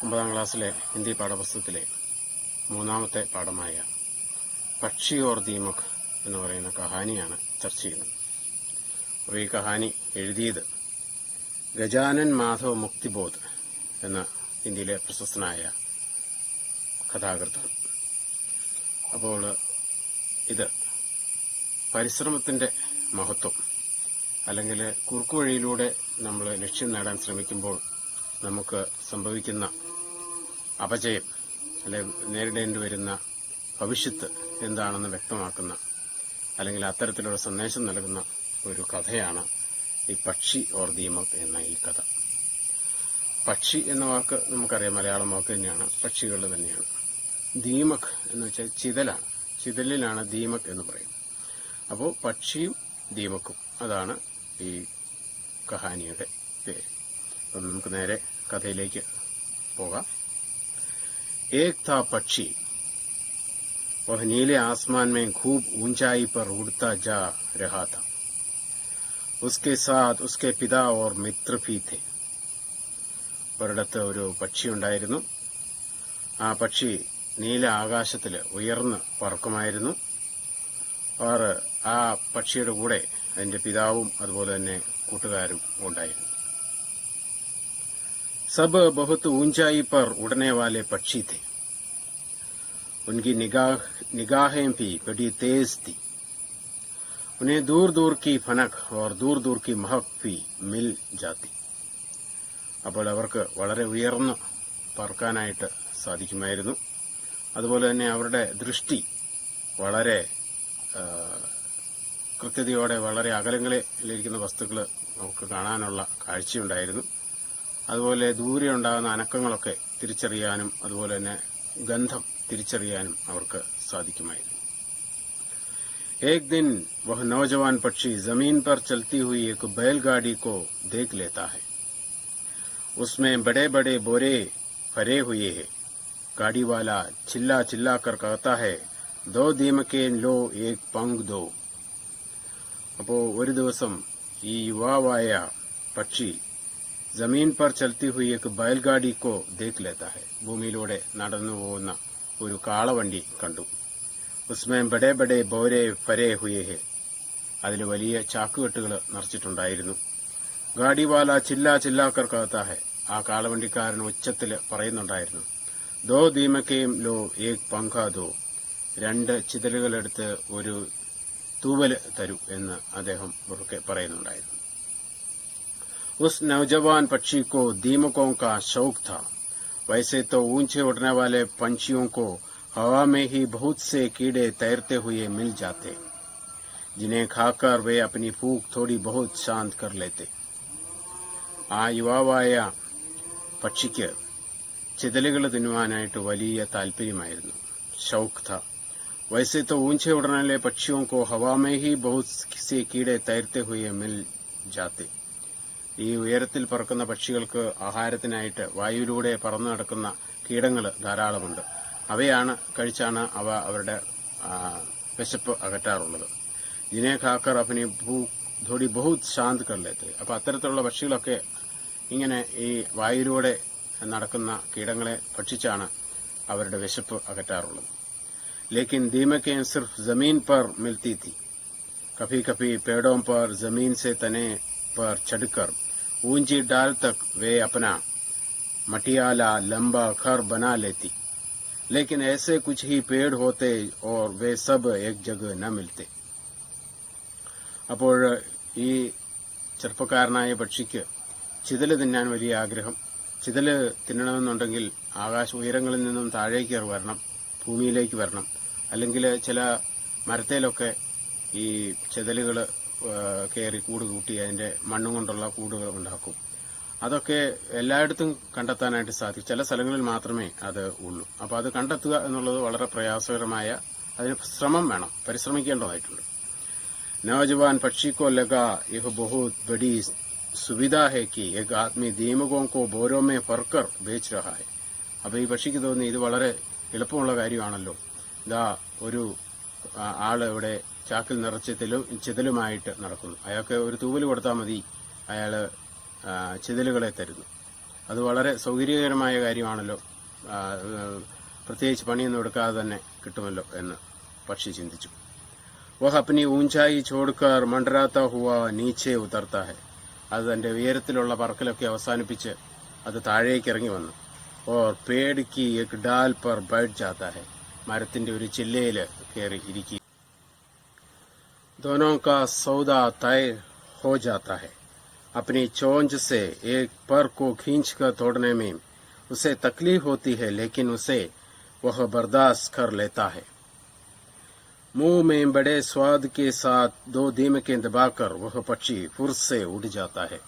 9ാം ക്ലാസ്സിലെ ഹിന്ദി പാഠപുസ്തകത്തിലെ 3ാമത്തെ പാഠമായ പക്ഷി ഓർ ദീമക് എന്ന് പറയുന്ന കഹാനിയാണ് ചർച്ച ചെയ്യുന്നത്. അപ്പോൾ ഈ കഹാനി എഴുതിയത് ഗജാനൻ മാധവ് മുക്തിബോധ് എന്ന ഹിന്ദിയിലെ പ്രശസ്തനായ കഥാകൃത്താണ്. അപ്പോൾ ഇത് പരിശ്രമത്തിന്റെ മഹത്വം, അല്ലെങ്കിൽ കുറുക്കുവഴിയിലൂടെ നമ്മൾ ലക്ഷ്യം നേടാൻ ശ്രമിക്കുമ്പോൾ നമുക്ക് സംഭവിക്കുന്ന അപജയം, അല്ലെങ്കിൽ നേരിടേണ്ടി വരുന്ന ഭവിഷ്യത്ത് എന്താണെന്ന് വ്യക്തമാക്കുന്ന, അല്ലെങ്കിൽ അത്തരത്തിലുള്ള സന്ദേശം നൽകുന്ന ഒരു കഥയാണ് ഈ പക്ഷി ഓർ ദീമക് എന്ന ഈ കഥ. പക്ഷി എന്ന വാക്ക് നമുക്കറിയാം, മലയാളം വാക്ക് തന്നെയാണ്, പക്ഷികൾ തന്നെയാണ്. ദീമക് എന്ന് വെച്ചാൽ ചിതലാണ്, ചിതലിലാണ് ദീമക് എന്ന് പറയും. അപ്പോൾ പക്ഷിയും ദീമക്കും, അതാണ് ഈ കഹാനിയുടെ പേര്. അപ്പം നമുക്ക് നേരെ കഥയിലേക്ക് പോകാം. एक था पक्षी, वह नीले आसमान में खूब ऊंचाई पर उड़ता जा रहा था. उसके साथ उसके पिता और मित्र भी थे. ഒരിടത്ത് ഒരു പക്ഷി ഉണ്ടായിരുന്നു. ആ പക്ഷി നീല ആകാശത്തിൽ ഉയർന്ന് പറക്കുമായിരുന്നു. ആ പക്ഷിയുടെ കൂടെ അതിന്റെ പിതാവും അതുപോലെ തന്നെ കൂട്ടുകാരും ഉണ്ടായിരുന്നു. सब बहुत ऊंचाई पर उड़ने वाले पक्षी थे. उनकी निगाहें भी बड़ी तेज थी. उन्हें दूर दूर की फनक और दूर दूर की महक भी मिल जाती. അപ്പോൾ അവർക്ക് വളരെ ഉയർന്ന് പറക്കാനായിട്ട് സാധിക്കുമായിരുന്നു. അതുപോലെ തന്നെ അവരുടെ ദൃഷ്ടി വളരെ കൃത്യതയോടെ വളരെ അകലങ്ങളിലിരിക്കുന്ന വസ്തുക്കൾ നമുക്ക് കാണാനുള്ള കാഴ്ചയുണ്ടായിരുന്നു. അതുപോലെ ദൂരെ ഉണ്ടാകുന്ന അനക്കങ്ങളൊക്കെ തിരിച്ചറിയാനും അതുപോലെ തന്നെ ഗന്ധം തിരിച്ചറിയാനും അവർക്ക് സാധിക്കുമായിരുന്നു. एक दिन वह नौजवान पक्षी जमीन पर चलती हुई एक बैलगाड़ी को देख लेता है. उसमें बड़े बड़े बोरे भरे हुए हैं. गाड़ी वाला चिल्ला चिल्ला कर कहता है, दो दीमकें लो, एक पंख दो. അപ്പോൾ ഒരു ദിവസം ഈ യുവാവായ പക്ഷി ജമീൻ പർ ചൽത്തി ഹുയി ഏക് ബൈൽഗാഡി കോ ദേഖ് ലേതാ ഹൈ. ഭൂമിയിലൂടെ നടന്നു പോകുന്ന ഒരു കാളവണ്ടി കണ്ടു. ഉസ്മേ ബഡേ ബഡേ ബോരെ ഫരേ ഹുയേ ഹെ. അതിൽ വലിയ ചാക്കുകെട്ടുകൾ നിറച്ചിട്ടുണ്ടായിരുന്നു. ഗാഡിവാല ചില്ലാ ചില്ലാക്കർ കഹത്താ ഹെ. ആ കാളവണ്ടിക്കാരൻ ഉച്ചത്തിൽ പറയുന്നുണ്ടായിരുന്നു, ദോ ദീമക്കേം ലോ ഏക് പങ്കാ ദോ. 2 ചിതലുകളെടുത്ത് ഒരു തൂവൽ തരൂ എന്ന് അദ്ദേഹം പറയുന്നുണ്ടായിരുന്നു. उस नौजवान पक्षी को दीमकों का शौक था. वैसे तो ऊंचे उड़ने वाले पंछियों को हवा में ही बहुत से कीड़े तैरते हुए मिल जाते, जिन्हें खाकर वे अपनी भूख थोड़ी बहुत शांत कर लेते. ആ യുവാവായ പക്ഷിക്ക് ചിതലുകൾ തിന്നുവാനായിട്ട് വലിയ താല്പര്യമായിരുന്നു. ഷൗക്ക് था. वैसे तो ऊंचे उड़ने वाले पक्षियों को हवा में ही बहुत से कीड़े तैरते हुए मिल जाते. ഈ ഉയരത്തിൽ പറക്കുന്ന പക്ഷികൾക്ക് ആഹാരത്തിനായിട്ട് വായുവിലൂടെ പറന്നു നടക്കുന്ന കീടങ്ങൾ ധാരാളമുണ്ട്. അവയാണ് കഴിച്ചാണ് അവ അവരുടെ വിശപ്പ് അകറ്റാറുള്ളത്. ജിനെ ഖാക്കർ അപ്പനി ധോടി ബഹുത് ശാന്ത് കർലേത്തെ. അപ്പൊ അത്തരത്തിലുള്ള പക്ഷികളൊക്കെ ഇങ്ങനെ ഈ വായുവിലൂടെ നടക്കുന്ന കീടങ്ങളെ ഭക്ഷിച്ചാണ് അവരുടെ വിശപ്പ് അകറ്റാറുള്ളത്. ലേക്കിൻ ദീമക്കെ സിർഫ് ജമീൻ പർ മിൽത്തി थी. कभी कभी पेड़ों पर जमीन से तने पर चढ़कर ऊंची डाल तक वे अपना मटियाला लंबा घर बना लेती. लेकिन ऐसे कुछ ही पेड़ होते और वे सब एक जगह न मिलते. അപ്പോൾ ഈ ചെറുപ്പക്കാരനായ പക്ഷിക്ക് ചിതല് തിന്നാൻ വലിയ ആഗ്രഹം. ചിതല് തിന്നണമെന്നുണ്ടെങ്കിൽ ഉയരങ്ങളിൽ നിന്നും താഴേക്ക് വരണം, ഭൂമിയിലേക്ക് വരണം. അല്ലെങ്കിൽ ചില മരത്തേലൊക്കെ ഈ ചിതലുകൾ കയറി കൂട് കൂട്ടി അതിന്റെ മണ്ണും കൊണ്ടുള്ള കൂടുകൾ ഉണ്ടാക്കും. അതൊക്കെ എല്ലായിടത്തും കണ്ടെത്താനായിട്ട് സാധിക്കും. ചില സ്ഥലങ്ങളിൽ മാത്രമേ അത് ഉള്ളൂ. അപ്പൊ അത് കണ്ടെത്തുക എന്നുള്ളത് വളരെ പ്രയാസകരമായ, അതിന് ശ്രമം വേണം, പരിശ്രമിക്കേണ്ടതായിട്ടുണ്ട്. नौजवान पक्षी को लगा यह बहुत बड़ी सुविधा है कि एक आदमी दीमकों को बोरों में भरकर बेच रहा है. അപ്പൊ ഈ പക്ഷിക്ക് തോന്നി ഇത് വളരെ എളുപ്പമുള്ള കാര്യമാണല്ലോ. ഇതാ ഒരു ആള് ഇവിടെ ചാക്കിൽ നിറച്ച് ചിതലുമായിട്ട് നടക്കുന്നു. അയാൾക്ക് ഒരു തൂവൽ കൊടുത്താൽ മതി, അയാള് ചിതലുകളെ തരുന്നു. അത് വളരെ സൗകര്യകരമായ കാര്യമാണല്ലോ, പ്രത്യേകിച്ച് പണിയൊന്നും എടുക്കാതെ തന്നെ കിട്ടുമല്ലോ എന്ന് പക്ഷി ചിന്തിച്ചു. വഹ് അപ്നി ഊഞ്ചായി ചോടുക്കാർ മണ്ടരാത്ത ഹുവ നീച്ചെ ഉതർത്താ ഹെ. അത് തന്റെ ഉയരത്തിലുള്ള പറക്കലൊക്കെ അവസാനിപ്പിച്ച് അത് താഴേക്ക് ഇറങ്ങി വന്നു. ഓർ പേട് കി എക് ഡാൽ പർ ബൈഠ് ജാത്താ ഹെ. മരത്തിന്റെ ഒരു ചില്ലയിൽ കയറി ഇരിക്കുക. दोनों का सौदा तय हो जाता है. अपनी चोंच से एक पर को खींचकर तोड़ने में उसे तकलीफ होती है, लेकिन उसे वह बर्दाश्त कर लेता है. मुंह में बड़े स्वाद के साथ 2 दीमकें दबाकर वह पक्षी फुर से उड़ जाता है.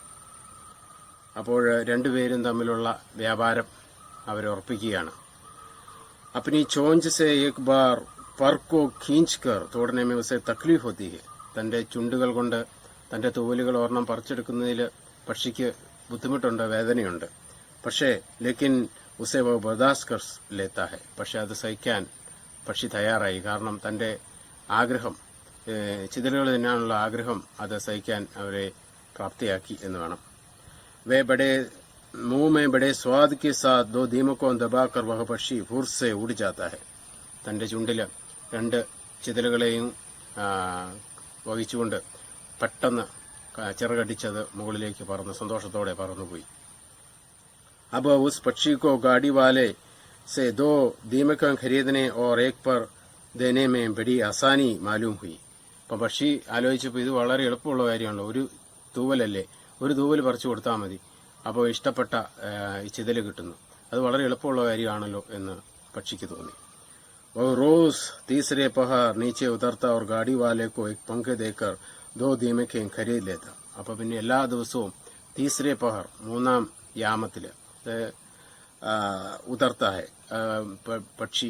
അപ്പോൾ രണ്ടുപേരും തമ്മിലുള്ള വ്യാപാരം അവരുറപ്പിക്കുകയാണ്. अपनी चोंच से एक बार पर को खींच कर तोड़ने में उसे तकलीफ होती है. തന്റെ ചുണ്ടുകൾ കൊണ്ട് തന്റെ തൂവലുകൾ ഒരെണ്ണം പറിച്ചെടുക്കുന്നതിൽ പക്ഷിക്ക് ബുദ്ധിമുട്ടുണ്ട്, വേദനയുണ്ട്. പക്ഷേ ലേക്കിൻ ഉസെ വോ ബർദാശ്ത് കർ ലേത്താ ഹെ. പക്ഷെ അത് സഹിക്കാൻ പക്ഷി തയ്യാറായി. കാരണം തന്റെ ആഗ്രഹം, ചിതലുകൾ തിന്നാനുള്ള ആഗ്രഹം, അത് സഹിക്കാൻ അവരെ പ്രാപ്തിയാക്കി എന്ന് വേണം. വേ ബഡേ मुंह में बड़े स्वाद के साथ 2 दीमकों दबाकर वह पक्षी फुर से उड़ जाता है. തന്റെ ചുണ്ടില് 2 ചിതലുകളെയും വഹിച്ചുകൊണ്ട് പെട്ടെന്ന് ചിറകടിച്ചത് മുകളിലേക്ക് പറന്ന് സന്തോഷത്തോടെ പറന്നുപോയി. अब उस पक्षी को गाड़ी वाले से 2 दीमकें खरीदने और एक पर देने में बड़ी आसानी मालूम हुई. അപ്പം പക്ഷി ആലോചിച്ചപ്പോൾ ഇത് വളരെ എളുപ്പമുള്ള കാര്യമാണല്ലോ, ഒരു തൂവലല്ലേ, ഒരു തൂവൽ പറിച്ചു കൊടുത്താൽ മതി, അപ്പോൾ ഇഷ്ടപ്പെട്ട ചിതല് കിട്ടുന്നു, അത് വളരെ എളുപ്പമുള്ള കാര്യമാണല്ലോ എന്ന് പക്ഷിക്ക് തോന്നി. वो रोज तीसरे पहर नीचे उतरता और गाड़ी वाले को एक पंखे देकर 2 दीमकें खरीद लेता. അപ്പൊ പിന്നെ എല്ലാ ദിവസവും തീസരെ പഹർ, 3-ാം യാമത്തില് ഉതർത്ത ഹെ, പക്ഷി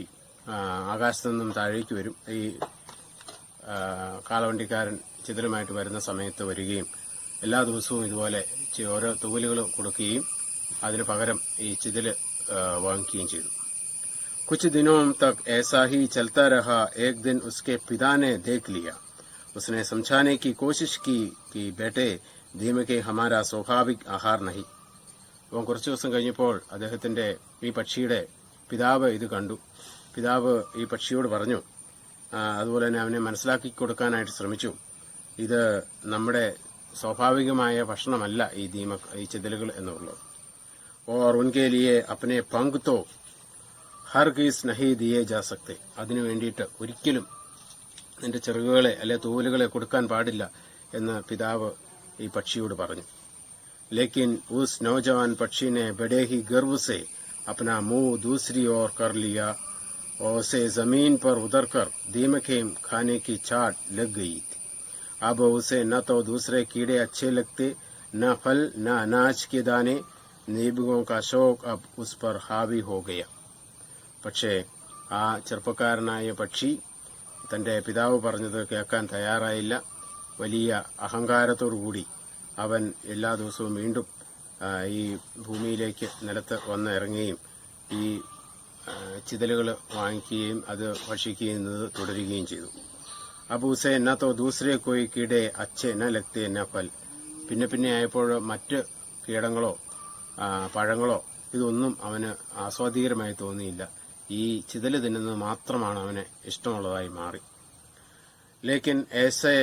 ആകാശത്തു നിന്നും താഴേക്ക് വരും. ഈ കാളവണ്ടിക്കാരൻ ചിതലുമായിട്ട് വരുന്ന സമയത്ത് വരികയും എല്ലാ ദിവസവും ഇതുപോലെ ഓരോ തൂവലുകൾ കൊടുക്കുകയും അതിന് പകരം ഈ ചിതല് വാങ്ങിക്കുകയും ചെയ്തു. कुछ दिनों तक ऐसा ही चलता रहा. एक दिन उसके पिता ने देख लिया. उसने समझाने की कोशिश की कि बेटे, दीमके हमारा स्वाभाविक आहार नहीं. അപ്പോൾ കുറച്ചു ദിവസം കഴിഞ്ഞപ്പോൾ അദ്ദേഹത്തിന്റെ ഈ പക്ഷിയുടെ പിതാവ് ഇത് കണ്ടു. പിതാവ് ഈ പക്ഷിയോട് പറഞ്ഞു, അതുപോലെ തന്നെ അവനെ മനസ്സിലാക്കി കൊടുക്കാനായിട്ട് ശ്രമിച്ചു, ഇത് നമ്മുടെ സ്വാഭാവികമായ ഭക്ഷണമല്ല ഈ ചിതലുകൾ എന്നുള്ളത്. और उनके लिए अपने पंख तो ഹർഗീസ് നഹി ദിയേ ജാ സക്തെ. അതിനു വേണ്ടിയിട്ട് ഒരിക്കലും നിന്റെ ചിറകുകളെ അല്ലെ തൂവലുകളെ കൊടുക്കാൻ പാടില്ല എന്ന് പിതാവ് ഈ പക്ഷിയോട് പറഞ്ഞു. ലേക്കിൻ ഉസ് നൗജവാൻ പക്ഷി ने बड़े ही गर्व से अपना मुंह दूसरी ओर कर लिया और उसे जमीन पर उतरकर दीमकें खाने की चाट लग गई थी. अब उसे न तो दूसरे कीड़े अच्छे लगते, न फल, न अनाज के दाने. नीबुओं का शौक अब उस पर हावी हो गया. പക്ഷേ ആ ചെറുപ്പക്കാരനായ പക്ഷി തന്റെ പിതാവ് പറഞ്ഞത് കേൾക്കാൻ തയ്യാറായില്ല. വലിയ അഹങ്കാരത്തോടുകൂടി അവൻ എല്ലാ ദിവസവും വീണ്ടും ഈ ഭൂമിയിലേക്ക് നിലത്ത് വന്ന് ഇറങ്ങുകയും ഈ ചിതലുകൾ വാങ്ങിക്കുകയും അത് ഭക്ഷിക്കുകയും തുടരുകയും ചെയ്തു. അബ് ഉസേ ന തോ ദൂസരെ കോയി കീടെ അച്ഛെ ന ലക്തേ ന ഫൽ. പിന്നെ ആയപ്പോൾ മറ്റ് കീടങ്ങളോ പഴങ്ങളോ ഇതൊന്നും അവന് ആസ്വാദികരമായി തോന്നിയില്ല. ഈ ചിതല് തിന്നുന്നത് മാത്രമാണ് അവന് ഇഷ്ടമുള്ളതായി മാറി. ലേക്കിൻ ऐसे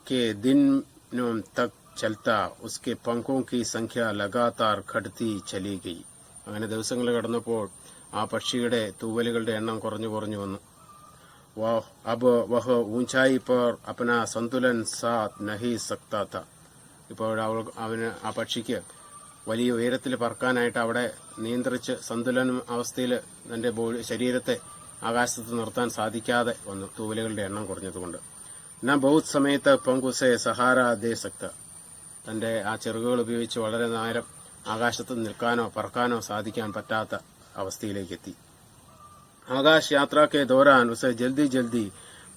के दिनों तक चलता उसके पंखों की संख्या लगातार घटती चली गई. അങ്ങനെ ദിവസങ്ങൾ കടന്നപ്പോൾ ആ പക്ഷിയുടെ തൂവലുകളുടെ എണ്ണം കുറഞ്ഞു വന്നു. अब वह ऊंचाई पर अपना संतुलन साध नहीं सकता था. ഇപ്പോൾ അവന് ആ പക്ഷിക്ക് വലിയ ഉയരത്തിൽ പറക്കാനായിട്ട് അവിടെ നിയന്ത്രിച്ച് സന്തുലന അവസ്ഥയിൽ തന്റെ ശരീരത്തെ ആകാശത്ത് നിർത്താൻ സാധിക്കാതെ വന്നു, തൂവലുകളുടെ എണ്ണം കുറഞ്ഞതുകൊണ്ട്. ന ബഹുത് സമയത്ത് പങ്കുസെ സഹാര ദേ സക്ത. തന്റെ ആ ചിറകുകൾ ഉപയോഗിച്ച് വളരെ നേരം ആകാശത്ത് നിൽക്കാനോ പറക്കാനോ സാധിക്കാൻ പറ്റാത്ത അവസ്ഥയിലേക്കെത്തി. ആകാശ യാത്ര के दौरान उसे जल्दी जल्दी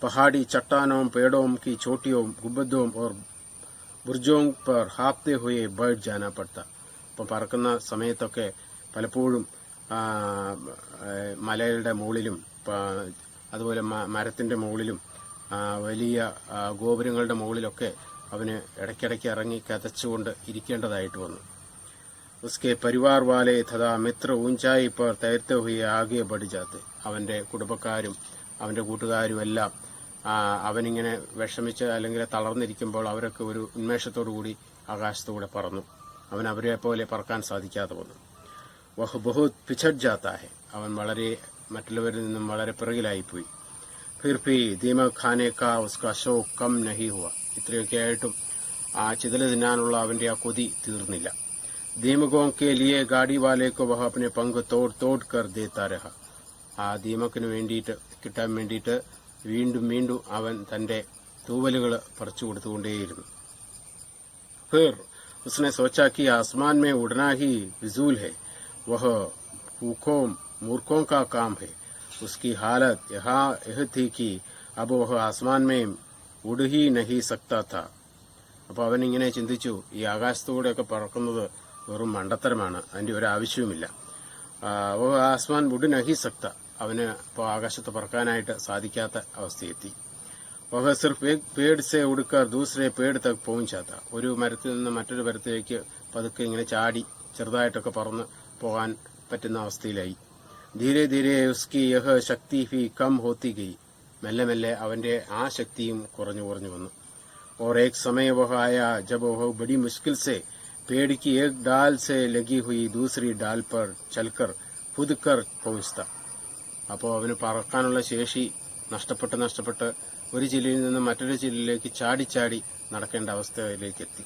पहाड़ी चट्टानों, पेड़ों की चोटियों, गुंबदों और बुर्जों पर हाँपते हुए बैठ जाना पड़ता. അപ്പം പറക്കുന്ന സമയത്തൊക്കെ പലപ്പോഴും മലയുടെ മുകളിലും അതുപോലെ മരത്തിന്റെ മുകളിലും വലിയ ഗോപുരങ്ങളുടെ മുകളിലൊക്കെ അവന് ഇടയ്ക്കിടയ്ക്ക് ഇറങ്ങി കതച്ചുകൊണ്ട് ഇരിക്കേണ്ടതായിട്ട് വന്നു. उसके परिवार वाले तथा मित्र ऊंचाई पर तैरते हुए आगे बढ़ जाते. അവന്റെ കുടുംബക്കാരും അവന്റെ കൂട്ടുകാരും എല്ലാം അവനിങ്ങനെ വിഷമിച്ച് അല്ലെങ്കിൽ തളർന്നിരിക്കുമ്പോൾ അവരൊക്കെ ഒരു ഉന്മേഷത്തോടു കൂടി ആകാശത്തൂടെ പറന്നു. അവൻ അവരെ പോലെ പറക്കാൻ സാധിക്കാതെ വന്നു. വഹ് ബഹുത് പിഛട് ജാത്താ ഹെ, അവൻ വളരെ മറ്റുള്ളവരിൽ നിന്നും വളരെ പിറകിലായിപ്പോയി. ഫിർ ഭി ദീമക് ഖാനെ കാ ഉസ്കാ ശൗഖ് കം നഹി ഹുവ, ഇത്രയൊക്കെ ആയിട്ടും ആ ചിതല തിന്നാനുള്ള അവന്റെ ആ കൊതി തീർന്നില്ല. ദീമകോं के लिए गाड़ी वाले को वह अपने पंख तोड़ तोड़ कर देता रहा. ആ ദീമക്കിന് വേണ്ടിയിട്ട് കിട്ടാൻ വേണ്ടിയിട്ട് വീണ്ടും വീണ്ടും അവൻ തന്റെ തൂവലുകൾ പറിച്ചു കൊടുത്തുകൊണ്ടേയിരുന്നു. फिर उसने सोचा कि आसमान में उड़ना ही फिजूल है, वह भूखों मूर्खों का काम है. उसकी हालत यहाँ यह थी कि अब वह आसमान में उड़ ही नहीं सकता था. അപ്പോൾ അവൻ ഇങ്ങനെ ചിന്തിച്ചു, ഈ ആകാശത്തൂടെയൊക്കെ പറക്കുന്നത് വെറും മണ്ടത്തരമാണ്, അതിന്റെ ഒരു ആവശ്യവുമില്ല. ആസ്മാൻ വുഡ് നഹി സക്ത, അവന് ഇപ്പോൾ ആകാശത്ത് പറക്കാനായിട്ട് സാധിക്കാത്ത അവസ്ഥയെത്തി. വഹ സിർഫ് ഏക് പേട് സെ ഉടുക്കർ ദൂസരെ പേട് തക് പहुंचाता, ഒരു മരത്തിൽ നിന്ന് മറ്റൊരു മരത്തിലേക്ക് പതുക്കെ ഇങ്ങനെ ചാടി ചെറുതായിട്ടൊക്കെ പറന്ന് പോകാൻ പറ്റുന്ന അവസ്ഥയിലായി. ധീരെ ധീരെ ഉസ്കി യഹ് ശക്തി ഭി കം ഹോത്തി ഗയി, മെല്ലെ മെല്ലെ അവന്റെ ആ ശക്തിയും കുറഞ്ഞു കുറഞ്ഞു വന്നു. और एक समय वह आया जब वह बड़ी मुश्किल से पेड़ की एक डाल से लगी हुई दूसरी डाल पर चलकर खुद कर पहुंचता. അപ്പോൾ അവന് പറക്കാനുള്ള ശേഷി നഷ്ടപ്പെട്ട് ഒരു ചില്ലയിൽ നിന്ന് മറ്റൊരു ചില്ലിലേക്ക് ചാടി നടക്കേണ്ട അവസ്ഥയിലേക്ക് എത്തി.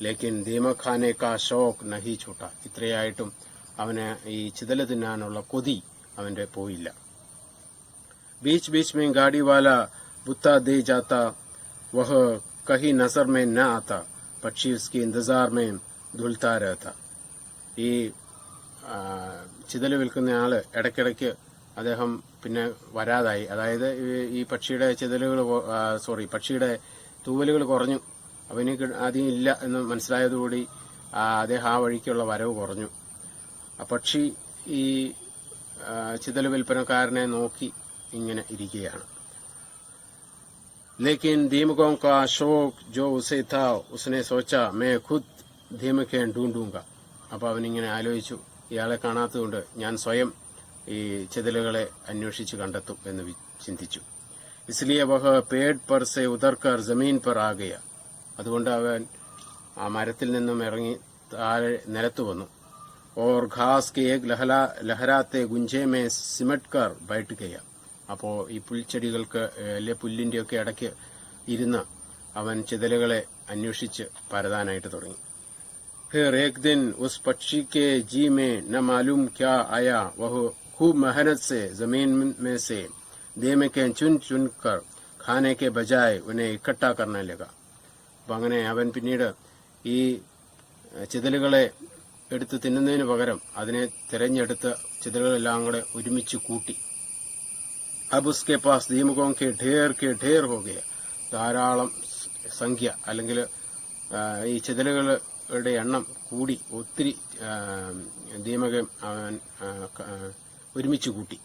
ലേക്കിൻ ദീമക് ഖാനെ കാ ഷോക്ക് നഹി ഛൂട്ട, ഇത്രയായിട്ടും അവന് ഈ ചിതല തിന്നാനുള്ള കൊതി അവന്റെ പോയില്ല. बीच बीच में गाड़ी वाला बुत्ता दे जाता, वह कहीं नजर में न आता, പക്ഷി उसके इंतजार में धुलता रहता. ഈ ചിതല് വിൽക്കുന്ന ആള് ഇടയ്ക്കിടയ്ക്ക് അദ്ദേഹം പിന്നെ വരാതായി. അതായത് ഈ പക്ഷിയുടെ പക്ഷിയുടെ തൂവലുകൾ കുറഞ്ഞു, അവന് ആദ്യം ഇല്ല എന്ന് മനസ്സിലായതോടുകൂടി അദ്ദേഹം ആ വഴിക്കുള്ള വരവ് കുറഞ്ഞു. ആ പക്ഷി ഈ ചിതല് വിൽപ്പനക്കാരനെ നോക്കി ഇങ്ങനെ ഇരിക്കുകയാണ്. लेकिन दीमकों का शौक जो उसे था, उसने सोचा मैं खुद दीमके ढूंढूंगा. അപ്പോൾ അവനിങ്ങനെ ആലോചിച്ചു, ഇയാളെ കാണാത്തതുകൊണ്ട് ഞാൻ സ്വയം ഈ ചിതലുകളെ അന്വേഷിച്ച് കണ്ടെത്തും എന്ന് ചിന്തിച്ചു. इसलिए वह पेड़ पर से उतरकर जमीन पर आ गया. അതുകൊണ്ട് അവൻ ആ മരത്തിൽ നിന്നും ഇറങ്ങി താഴെ നിലത്തു വന്നു. और घास के एक लहराते गुंजे में सिमट कर बैठ गया. അപ്പോൾ ഈ പുൽച്ചെടികൾക്ക് അല്ലെ പുല്ലിന്റെയൊക്കെ ഇടയ്ക്ക് ഇരുന്ന് അവൻ ചിതലുകളെ അന്വേഷിച്ച് പരതാനായിട്ട് തുടങ്ങി. फिर एक दिन उस पक्षी के जी में न मालूम क्या आया, वह खूब मेहनत से जमीन में से दीमकें चुन चुन कर खाने के बजाय उन्हें इकट्ठा करने लगा. അപ്പം അങ്ങനെ അവൻ പിന്നീട് ഈ ചിതലുകളെ എടുത്ത് തിന്നുന്നതിന് പകരം അതിനെ തിരഞ്ഞെടുത്ത് ചിതലുകളെല്ലാം കൂടെ ഒരുമിച്ച് കൂട്ടി. अब उसके पास दीमकों के ढेर हो गया. ധാരാളം സംഖ്യ അല്ലെങ്കിൽ ഈ ചിതലുകളുടെ എണ്ണം കൂടി ഒത്തിരി ദീമകം അവൻ ഒരുമിച്ച് കൂട്ടി.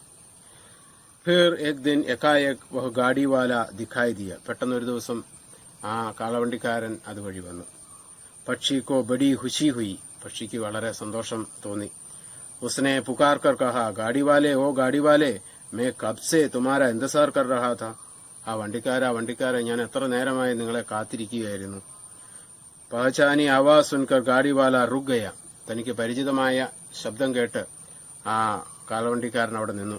फिर एक दिन एकाएक वह गाड़ी वाला दिखाई दिया. പെട്ടെന്നൊരു ദിവസം ആ കാളവണ്ടിക്കാരൻ അതുവഴി വന്നു. പക്ഷിക്കോ ബഡി ഖുശി ഹുയി, പക്ഷിക്ക് വളരെ സന്തോഷം തോന്നി. उसने पुकार कर कहा, गाड़ी वाले ओ गाड़ी वाले, मैं कब से तुम्हारा इंतजार कर रहा था. ആ വണ്ടിക്കാരെ, ഞാൻ എത്ര നേരമായി നിങ്ങളെ കാത്തിരിക്കുകയായിരുന്നു. പഹചാനി ആവാസ് സുൻകർ ഗാഡിവാല റുക് ഗയ, തനിക്ക് പരിചിതമായ ശബ്ദം കേട്ട് ആ കാളവണ്ടിക്കാരൻ അവിടെ നിന്നു.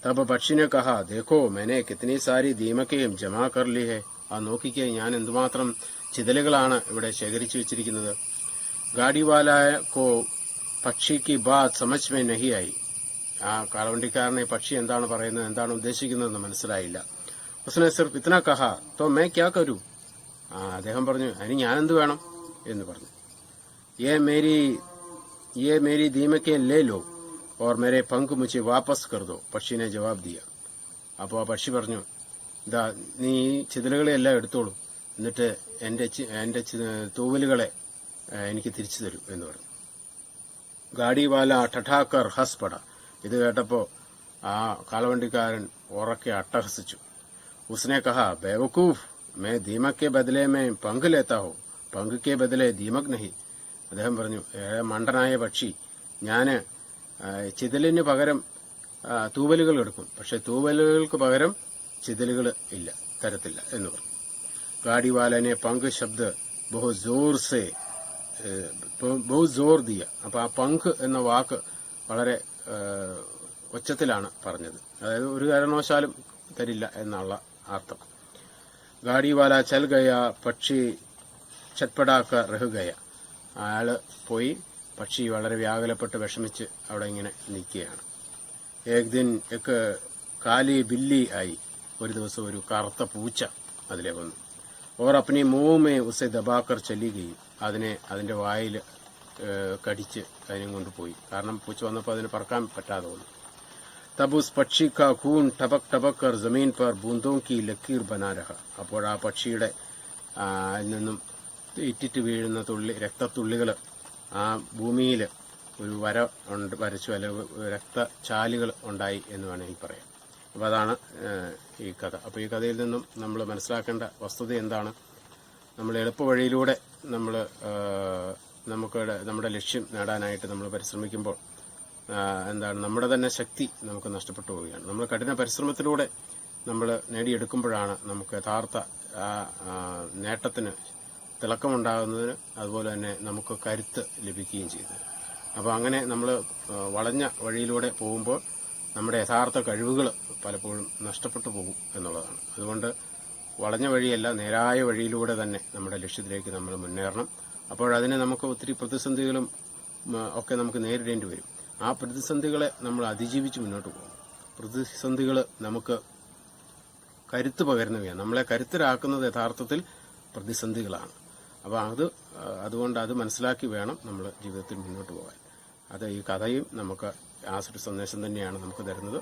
തബ് പക്ഷിനെ കഹ, ദേഖോ മേനെ കിത്നി സാരി ദീമക്കയും ജമാ കർ ലി ഹെ. ആ നോക്കിക്കേ, ഞാൻ എന്തുമാത്രം ചിതലുകളാണ് ഇവിടെ ശേഖരിച്ചു വെച്ചിരിക്കുന്നത്. ഗാഡിവാലക്കോ പക്ഷി കി ബാത് സമജ് മേ നഹി ആയി. ആ കാളവണ്ടിക്കാരനെ പക്ഷി എന്താണ് പറയുന്നത്, എന്താണ് ഉദ്ദേശിക്കുന്നതെന്ന് മനസ്സിലായില്ല. ഉസ്നെ സിർഫ് ഇത്നാ കഹ തോ മേ ക്യാ കരൂ. അദ്ദേഹം പറഞ്ഞു, അതിന് ഞാനെന്ത് വേണം എന്ന് പറഞ്ഞു. യേ മേരി ദീമക്കെ ലേ ലോ ഓർ മേരെ പങ്ക് മുझे വാപസ് കർ ദോ, പക്ഷിനെ ജവാബ് ദിയ. അപ്പോൾ ആ പക്ഷി പറഞ്ഞു, ഇതാ നീ ചിതലുകളെല്ലാം എടുത്തോളൂ, എന്നിട്ട് എന്റെ തൂവലുകളെ എനിക്ക് തിരിച്ചു തരൂ എന്ന് പറഞ്ഞു. ഗാഡിവാല ഠഠാക്കർ ഹസ് പട. ഇത് കേട്ടപ്പോ ആ കാളവണ്ടിക്കാരൻ ഉറക്കെ അട്ടഹസിച്ചു. ഉസ്നെ കഹ, ബേവക്കൂഫ്, मैं दीमक के बदले में पंख लेता हूँ, पंख के बदले दीमक नहीं. അദ്ദേഹം പറഞ്ഞു, മണ്ടനായ പക്ഷി, ഞാൻ ചിതലിന് പകരം തൂവലുകൾ എടുക്കും, പക്ഷെ തൂവലുകൾക്ക് പകരം ചിതലുകൾ ഇല്ല, തരത്തില്ല എന്ന് പറഞ്ഞു. ഗാഡിവാലനെ പങ്ക് ശബ്ദ ബഹു ജോർ ദിയ. അപ്പൊ ആ പങ്ക് എന്ന വാക്ക് വളരെ ഉച്ചത്തിലാണ് പറഞ്ഞത്. അതായത് ഒരു കാരണവശാലും തരില്ല എന്നുള്ള അർത്ഥം. ഗാഡിവാല ചൽ ഗയ, പക്ഷി ചട്പടാക്ക റഹ് ഗയ. അയാള് പോയി, പക്ഷി വളരെ വ്യാകുലപ്പെട്ട് വിഷമിച്ച് അവിടെ ഇങ്ങനെ നിൽക്കുകയാണ്. ഏക് ദിൻ എക്ക് കാലി ബില്ലി ആയി. ഒരു ദിവസം ഒരു കറുത്ത പൂച്ച അതിലെ വന്നു. ഓർ അപ്പനി മൂമേ ഉസെ ദബാക്കർ ചൊല്ലുകയും അതിന്റെ വായിൽ കടിച്ച് അതിനെ കൊണ്ടുപോയി. കാരണം പൂച്ച വന്നപ്പോൾ അതിന് പറക്കാൻ പറ്റാതെ വന്നു. तब उस पक्षी का खून टपक टपक कर जमीन पर बूंदों की लकीर बना रहा. അപ്പോൾ ആ പക്ഷിയുടെ നിന്നും ഇറ്റിറ്റ് വീഴുന്ന രക്തത്തുള്ളികൾ ആ ഭൂമിയിൽ ഒരു വര വരച്ചു, അല്ലെങ്കിൽ രക്തചാലുകൾ ഉണ്ടായി എന്ന് വേണമെങ്കിൽ പറയാം. അപ്പോൾ അതാണ് ഈ കഥ. അപ്പോൾ ഈ കഥയിൽ നിന്നും നമ്മൾ മനസ്സിലാക്കേണ്ട വസ്തുത എന്താണ്? നമ്മൾ എളുപ്പവഴിയിലൂടെ നമ്മുടെ ലക്ഷ്യം നേടാനായിട്ട് നമ്മൾ പരിശ്രമിക്കുമ്പോൾ എന്താണ്, നമ്മുടെ തന്നെ ശക്തി നമുക്ക് നഷ്ടപ്പെട്ടു പോവുകയാണ്. നമ്മൾ കഠിന പരിശ്രമത്തിലൂടെ നമ്മൾ നേടിയെടുക്കുമ്പോഴാണ് നമുക്ക് യഥാർത്ഥ നേട്ടത്തിന് തിളക്കമുണ്ടാകുന്നതിന്, അതുപോലെ തന്നെ നമുക്ക് കരുത്ത് ലഭിക്കുകയും ചെയ്യുന്നത്. അപ്പോൾ അങ്ങനെ നമ്മൾ വളഞ്ഞ വഴിയിലൂടെ പോകുമ്പോൾ നമ്മുടെ യഥാർത്ഥ കഴിവുകൾ പലപ്പോഴും നഷ്ടപ്പെട്ടു പോകും എന്നുള്ളതാണ്. അതുകൊണ്ട് വളഞ്ഞ വഴിയല്ല, നേരായ വഴിയിലൂടെ തന്നെ നമ്മുടെ ലക്ഷ്യത്തിലേക്ക് നമ്മൾ മുന്നേറണം. അപ്പോഴതിന് നമുക്ക് ഒത്തിരി പ്രതിസന്ധികളും ഒക്കെ നമുക്ക് നേരിടേണ്ടി വരും. ആ പ്രതിസന്ധികളെ നമ്മൾ അതിജീവിച്ച് മുന്നോട്ട് പോകും. പ്രതിസന്ധികൾ നമുക്ക് കരുത്ത് പകരുന്നവയാണ്. നമ്മളെ കരുത്തരാക്കുന്നത് യഥാർത്ഥത്തിൽ പ്രതിസന്ധികളാണ്. അപ്പോൾ അതുകൊണ്ട് അത് മനസ്സിലാക്കി വേണം നമ്മൾ ജീവിതത്തിൽ മുന്നോട്ട് പോകാൻ. ഈ കഥയും നമുക്ക് ആ ഒരു സന്ദേശം തന്നെയാണ് നമുക്ക് തരുന്നത്.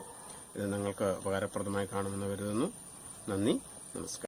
ഇത് നിങ്ങൾക്ക് ഉപകാരപ്രദമായി കാണുമെന്ന് കരുതുന്നു. നന്ദി, നമസ്കാരം.